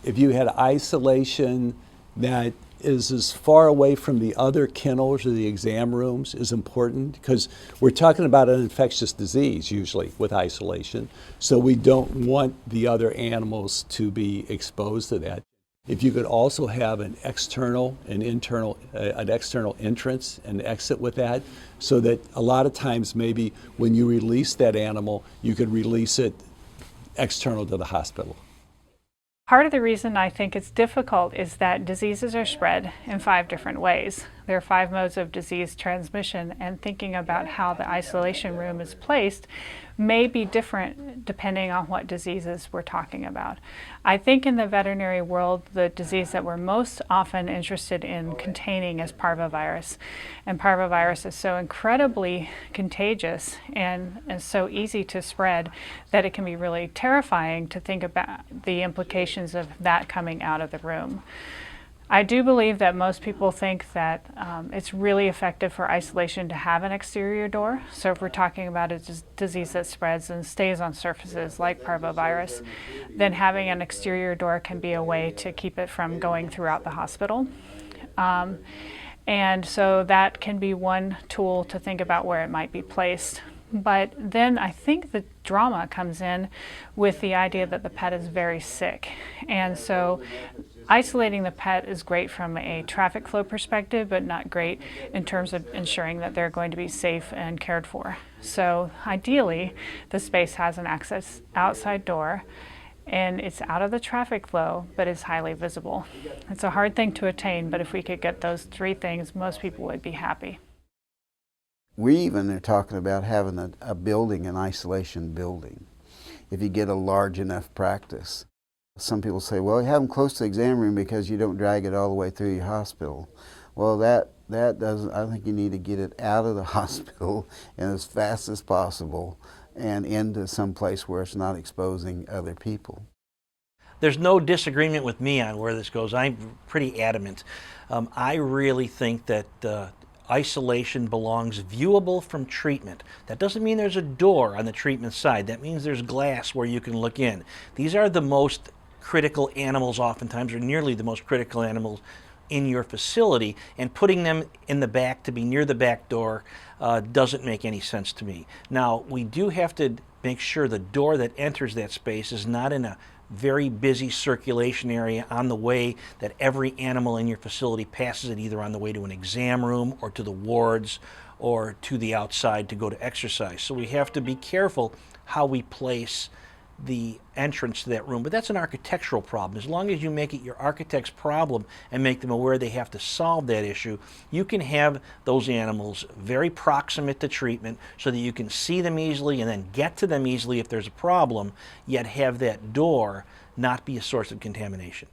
if you had isolation that is as far away from the other kennels or the exam rooms is important, because we're talking about an infectious disease usually with isolation, so we don't want the other animals to be exposed to that. If you could also have an external and internal, an external entrance and exit with that, so that a lot of times maybe when you release that animal, you could release it external to the hospital. Part of the reason I think it's difficult is that diseases are spread in 5 different ways. There are 5 modes of disease transmission, and thinking about how the isolation room is placed may be different depending on what diseases we're talking about. I think in the veterinary world, the disease that we're most often interested in containing is parvovirus. And parvovirus is so incredibly contagious and so easy to spread that it can be really terrifying to think about the implications of that coming out of the room. I do believe that most people think that it's really effective for isolation to have an exterior door. So if we're talking about a disease that spreads and stays on surfaces like parvovirus, then having an exterior door can be a way to keep it from going throughout the hospital. And so that can be one tool to think about where it might be placed. But then I think the drama comes in with the idea that the pet is very sick. And so isolating the pet is great from a traffic flow perspective, but not great in terms of ensuring that they're going to be safe and cared for. So ideally, the space has an access outside door, and it's out of the traffic flow, but is highly visible. It's a hard thing to attain, but if we could get those 3 things, most people would be happy. We even are talking about having a building, an isolation building, if you get a large enough practice. Some people say, well, you have them close to the exam room because you don't drag it all the way through your hospital. Well, that doesn't, I think you need to get it out of the hospital and as fast as possible and into some place where it's not exposing other people. There's no disagreement with me on where this goes. I'm pretty adamant. I really think that isolation belongs viewable from treatment. That doesn't mean there's a door on the treatment side. That means there's glass where you can look in. These are the most critical animals oftentimes, or nearly the most critical animals in your facility, and putting them in the back to be near the back door doesn't make any sense to me. Now, we do have to make sure the door that enters that space is not in a very busy circulation area on the way that every animal in your facility passes it, either on the way to an exam room or to the wards or to the outside to go to exercise. So we have to be careful how we place the entrance to that room, but that's an architectural problem. As long as you make it your architect's problem and make them aware they have to solve that issue, you can have those animals very proximate to treatment so that you can see them easily and then get to them easily if there's a problem, yet have that door not be a source of contamination.